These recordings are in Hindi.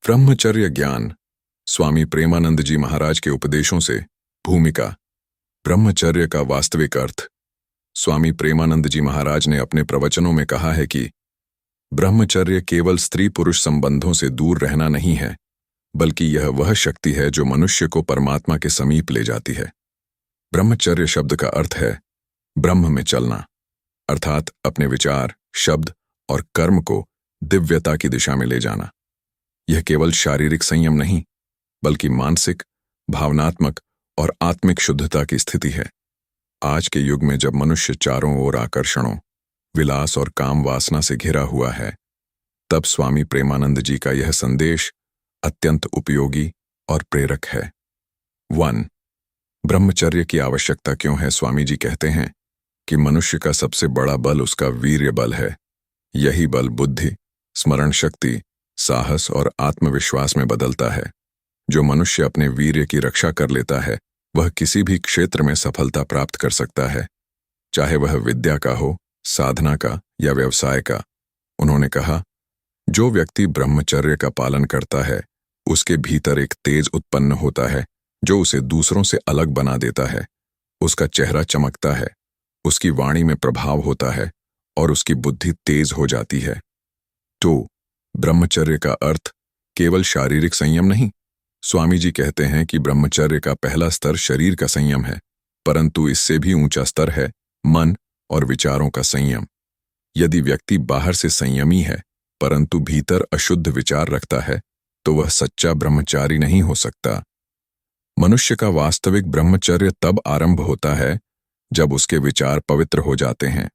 ब्रह्मचर्य ज्ञान। स्वामी प्रेमानंद जी महाराज के उपदेशों से भूमिका। ब्रह्मचर्य का वास्तविक अर्थ। स्वामी प्रेमानंद जी महाराज ने अपने प्रवचनों में कहा है कि ब्रह्मचर्य केवल स्त्री पुरुष संबंधों से दूर रहना नहीं है, बल्कि यह वह शक्ति है जो मनुष्य को परमात्मा के समीप ले जाती है। ब्रह्मचर्य शब्द का अर्थ है ब्रह्म में चलना, अर्थात अपने विचार, शब्द और कर्म को दिव्यता की दिशा में ले जाना। यह केवल शारीरिक संयम नहीं, बल्कि मानसिक, भावनात्मक और आत्मिक शुद्धता की स्थिति है। आज के युग में जब मनुष्य चारों ओर आकर्षणों, विलास और काम वासना से घिरा हुआ है, तब स्वामी प्रेमानंद जी का यह संदेश अत्यंत उपयोगी और प्रेरक है। 1. ब्रह्मचर्य की आवश्यकता क्यों है? स्वामी जी कहते हैं कि मनुष्य का सबसे बड़ा बल उसका वीर्य बल है। यही बल बुद्धि, स्मरण शक्ति, साहस और आत्मविश्वास में बदलता है। जो मनुष्य अपने वीर्य की रक्षा कर लेता है, वह किसी भी क्षेत्र में सफलता प्राप्त कर सकता है, चाहे वह विद्या का हो, साधना का या व्यवसाय का। उन्होंने कहा, जो व्यक्ति ब्रह्मचर्य का पालन करता है, उसके भीतर एक तेज उत्पन्न होता है जो उसे दूसरों से अलग बना देता है। उसका चेहरा चमकता है, उसकी वाणी में प्रभाव होता है और उसकी बुद्धि तेज हो जाती है। 2. ब्रह्मचर्य का अर्थ केवल शारीरिक संयम नहीं। स्वामी जी कहते हैं कि ब्रह्मचर्य का पहला स्तर शरीर का संयम है, परंतु इससे भी ऊंचा स्तर है मन और विचारों का संयम। यदि व्यक्ति बाहर से संयमी है, परंतु भीतर अशुद्ध विचार रखता है, तो वह सच्चा ब्रह्मचारी नहीं हो सकता। मनुष्य का वास्तविक ब्रह्मचर्य तब आरंभ होता है जब उसके विचार पवित्र हो जाते हैं।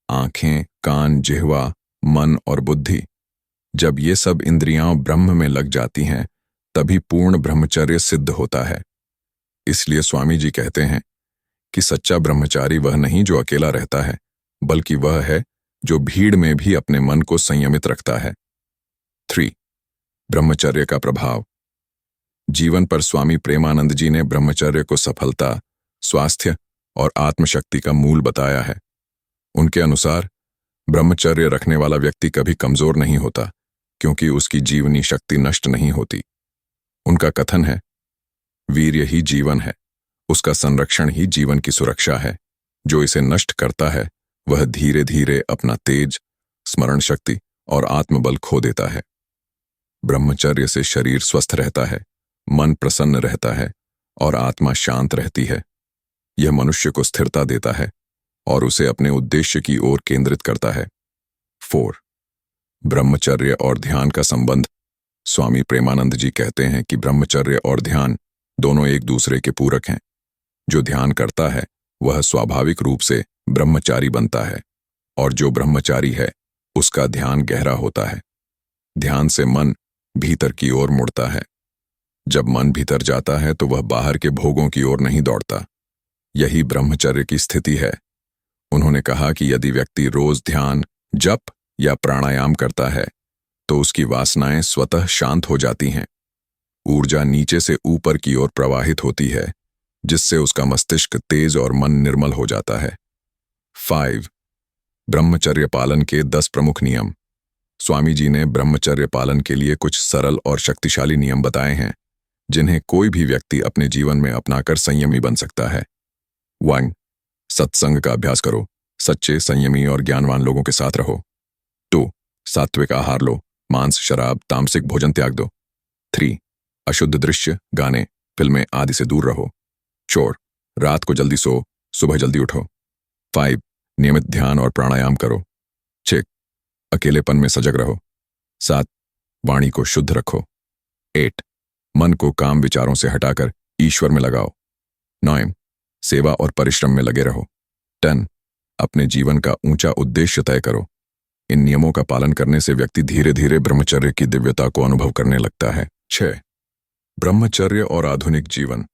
आंखें, कान, जिह्वा, मन और बुद्धि, जब ये सब इंद्रियां ब्रह्म में लग जाती हैं, तभी पूर्ण ब्रह्मचर्य सिद्ध होता है। इसलिए स्वामी जी कहते हैं कि सच्चा ब्रह्मचारी वह नहीं जो अकेला रहता है, बल्कि वह है जो भीड़ में भी अपने मन को संयमित रखता है। 3. ब्रह्मचर्य का प्रभाव। जीवन पर स्वामी प्रेमानंद जी ने ब्रह्मचर्य को सफलता, स्वास्थ्य और आत्मशक्ति का मूल बताया है। उनके अनुसार ब्रह्मचर्य रखने वाला व्यक्ति कभी कमजोर नहीं होता, क्योंकि उसकी जीवनी शक्ति नष्ट नहीं होती। उनका कथन है, वीर्य ही जीवन है, उसका संरक्षण ही जीवन की सुरक्षा है। जो इसे नष्ट करता है, वह धीरे धीरे अपना तेज, स्मरण शक्ति और आत्मबल खो देता है। ब्रह्मचर्य से शरीर स्वस्थ रहता है, मन प्रसन्न रहता है और आत्मा शांत रहती है। यह मनुष्य को स्थिरता देता है और उसे अपने उद्देश्य की ओर केंद्रित करता है। 4. ब्रह्मचर्य और ध्यान का संबंध। स्वामी प्रेमानंद जी कहते हैं कि ब्रह्मचर्य और ध्यान दोनों एक दूसरे के पूरक हैं। जो ध्यान करता है, वह स्वाभाविक रूप से ब्रह्मचारी बनता है, और जो ब्रह्मचारी है, उसका ध्यान गहरा होता है। ध्यान से मन भीतर की ओर मुड़ता है। जब मन भीतर जाता है, तो वह बाहर के भोगों की ओर नहीं दौड़ता। यही ब्रह्मचर्य की स्थिति है। उन्होंने कहा कि यदि व्यक्ति रोज ध्यान, जप या प्राणायाम करता है, तो उसकी वासनाएं स्वतः शांत हो जाती हैं। ऊर्जा नीचे से ऊपर की ओर प्रवाहित होती है, जिससे उसका मस्तिष्क तेज और मन निर्मल हो जाता है। 5. ब्रह्मचर्य पालन के 10 प्रमुख नियम। स्वामी जी ने ब्रह्मचर्य पालन के लिए कुछ सरल और शक्तिशाली नियम बताए हैं, जिन्हें कोई भी व्यक्ति अपने जीवन में अपनाकर संयमी बन सकता है। 1. सत्संग का अभ्यास करो। सच्चे, संयमी और ज्ञानवान लोगों के साथ रहो। 2. सात्विक आहार लो। मांस, शराब, तामसिक भोजन त्याग दो। 3. अशुद्ध दृश्य, गाने, फिल्में आदि से दूर रहो। 4. रात को जल्दी सो, सुबह जल्दी उठो। 5. नियमित ध्यान और प्राणायाम करो। 6. अकेलेपन में सजग रहो। 7. वाणी को शुद्ध रखो। 8. मन को काम विचारों से हटाकर ईश्वर में लगाओ। 9. सेवा और परिश्रम में लगे रहो। 10. अपने जीवन का ऊंचा उद्देश्य तय करो। इन नियमों का पालन करने से व्यक्ति धीरे धीरे ब्रह्मचर्य की दिव्यता को अनुभव करने लगता है। 6. ब्रह्मचर्य और आधुनिक जीवन।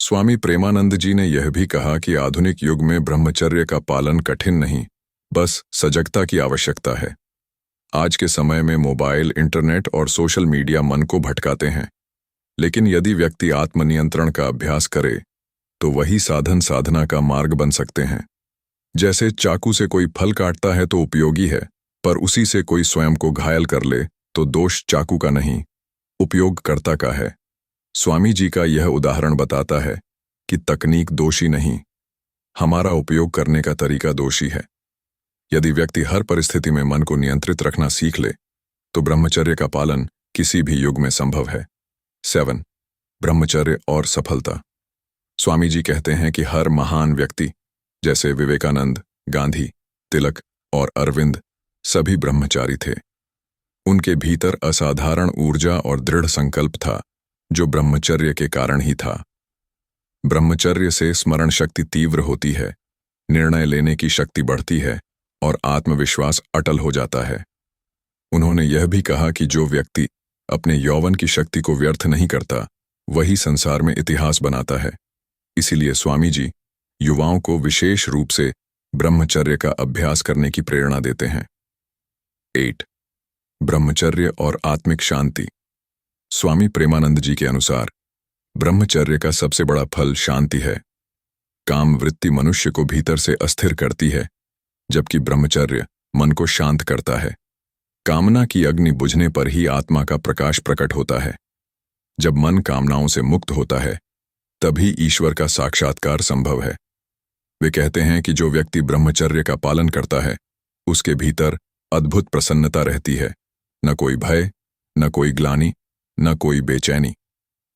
स्वामी प्रेमानंद जी ने यह भी कहा कि आधुनिक युग में ब्रह्मचर्य का पालन कठिन नहीं, बस सजगता की आवश्यकता है। आज के समय में मोबाइल, इंटरनेट और सोशल मीडिया मन को भटकाते हैं, लेकिन यदि व्यक्ति आत्मनियंत्रण का अभ्यास करे, तो वही साधन साधना का मार्ग बन सकते हैं। जैसे चाकू से कोई फल काटता है तो उपयोगी है, पर उसी से कोई स्वयं को घायल कर ले तो दोष चाकू का नहीं, उपयोगकर्ता का है। स्वामी जी का यह उदाहरण बताता है कि तकनीक दोषी नहीं, हमारा उपयोग करने का तरीका दोषी है। यदि व्यक्ति हर परिस्थिति में मन को नियंत्रित रखना सीख ले तो ब्रह्मचर्य का पालन किसी भी युग में संभव है। 7. ब्रह्मचर्य और सफलता। स्वामी जी कहते हैं कि हर महान व्यक्ति जैसे विवेकानंद, गांधी, तिलक और अरविंद सभी ब्रह्मचारी थे। उनके भीतर असाधारण ऊर्जा और दृढ़ संकल्प था जो ब्रह्मचर्य के कारण ही था। ब्रह्मचर्य से स्मरण शक्ति तीव्र होती है, निर्णय लेने की शक्ति बढ़ती है और आत्मविश्वास अटल हो जाता है। उन्होंने यह भी कहा कि जो व्यक्ति अपने यौवन की शक्ति को व्यर्थ नहीं करता वही संसार में इतिहास बनाता है। इसीलिए स्वामी जी युवाओं को विशेष रूप से ब्रह्मचर्य का अभ्यास करने की प्रेरणा देते हैं। 8. ब्रह्मचर्य और आत्मिक शांति। स्वामी प्रेमानंद जी के अनुसार ब्रह्मचर्य का सबसे बड़ा फल शांति है। काम वृत्ति मनुष्य को भीतर से अस्थिर करती है, जबकि ब्रह्मचर्य मन को शांत करता है। कामना की अग्नि बुझने पर ही आत्मा का प्रकाश प्रकट होता है। जब मन कामनाओं से मुक्त होता है तभी ईश्वर का साक्षात्कार संभव है। वे कहते हैं कि जो व्यक्ति ब्रह्मचर्य का पालन करता है उसके भीतर अद्भुत प्रसन्नता रहती है। न कोई भय, न कोई ग्लानि, न कोई बेचैनी।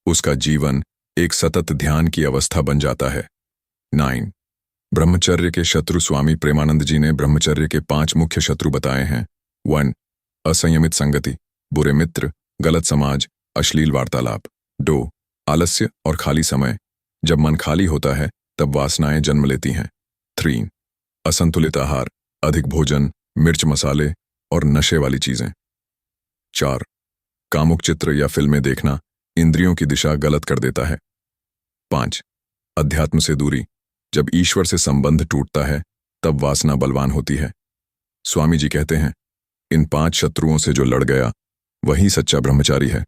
उसका जीवन एक सतत ध्यान की अवस्था बन जाता है। 9. ब्रह्मचर्य के शत्रु। स्वामी प्रेमानंद जी ने ब्रह्मचर्य के 5 मुख्य शत्रु बताए हैं। 1. असंयमित संगति, बुरे मित्र, गलत समाज, अश्लील वार्तालाप। 2. आलस्य और खाली समय। जब मन खाली होता है तब वासनाएं जन्म लेती हैं। 3. असंतुलित आहार, अधिक भोजन, मिर्च मसाले और नशे वाली चीजें। 4. कामुक चित्र या फिल्में देखना इंद्रियों की दिशा गलत कर देता है। 5. अध्यात्म से दूरी। जब ईश्वर से संबंध टूटता है तब वासना बलवान होती है। स्वामी जी कहते हैं इन 5 शत्रुओं से जो लड़ गया वही सच्चा ब्रह्मचारी है।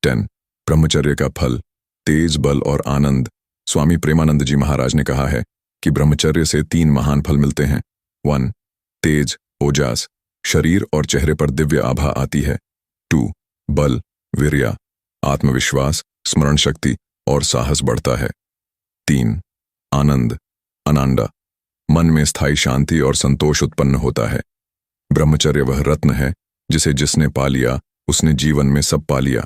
10. ब्रह्मचर्य का फल, तेज, बल और आनंद। स्वामी प्रेमानंद जी महाराज ने कहा है कि ब्रह्मचर्य से 3 महान फल मिलते हैं। 1. तेज, ओजास, शरीर और चेहरे पर दिव्य आभा आती है। 2. बल, वीर्य, आत्मविश्वास, स्मरण शक्ति और साहस बढ़ता है। 3. आनंद, अनांडा, मन में स्थायी शांति और संतोष उत्पन्न होता है। ब्रह्मचर्य वह रत्न है जिसे जिसने पा लिया उसने जीवन में सब पा लिया।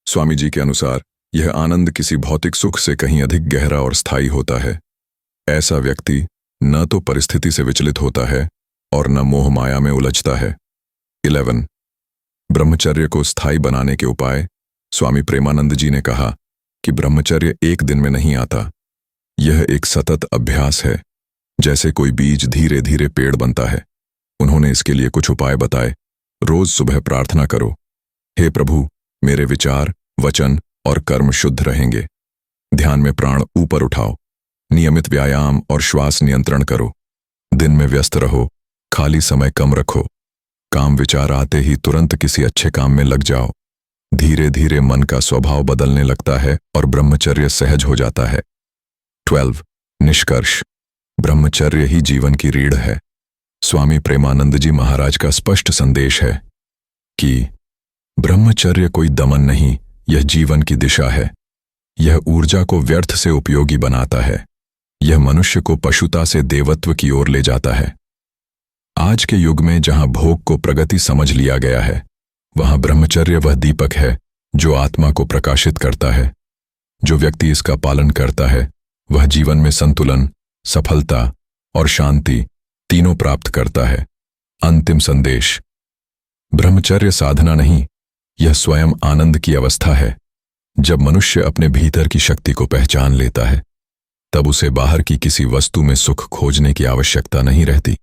स्वामी जी के अनुसार यह आनंद किसी भौतिक सुख से कहीं अधिक गहरा और स्थायी होता है। ऐसा व्यक्ति न तो परिस्थिति से विचलित होता है और न मोह माया में उलझता है। 11. ब्रह्मचर्य को स्थायी बनाने के उपाय। स्वामी प्रेमानंद जी ने कहा कि ब्रह्मचर्य एक दिन में नहीं आता, यह एक सतत अभ्यास है। जैसे कोई बीज धीरे धीरे पेड़ बनता है। उन्होंने इसके लिए कुछ उपाय बताए। रोज सुबह प्रार्थना करो, हे प्रभु मेरे विचार, वचन और कर्म शुद्ध रहेंगे। ध्यान में प्राण ऊपर उठाओ, नियमित व्यायाम और श्वास नियंत्रण करो। दिन में व्यस्त रहो, खाली समय कम रखो। काम विचार आते ही तुरंत किसी अच्छे काम में लग जाओ। धीरे धीरे मन का स्वभाव बदलने लगता है और ब्रह्मचर्य सहज हो जाता है। 12. निष्कर्ष। ब्रह्मचर्य ही जीवन की रीढ़ है। स्वामी प्रेमानंद जी महाराज का स्पष्ट संदेश है कि ब्रह्मचर्य कोई दमन नहीं, यह जीवन की दिशा है। यह ऊर्जा को व्यर्थ से उपयोगी बनाता है। यह मनुष्य को पशुता से देवत्व की ओर ले जाता है। आज के युग में जहां भोग को प्रगति समझ लिया गया है, वहां ब्रह्मचर्य वह दीपक है जो आत्मा को प्रकाशित करता है। जो व्यक्ति इसका पालन करता है वह जीवन में संतुलन, सफलता और शांति तीनों प्राप्त करता है। अंतिम संदेश। ब्रह्मचर्य साधना नहीं, यह स्वयं आनंद की अवस्था है। जब मनुष्य अपने भीतर की शक्ति को पहचान लेता है तब उसे बाहर की किसी वस्तु में सुख खोजने की आवश्यकता नहीं रहती।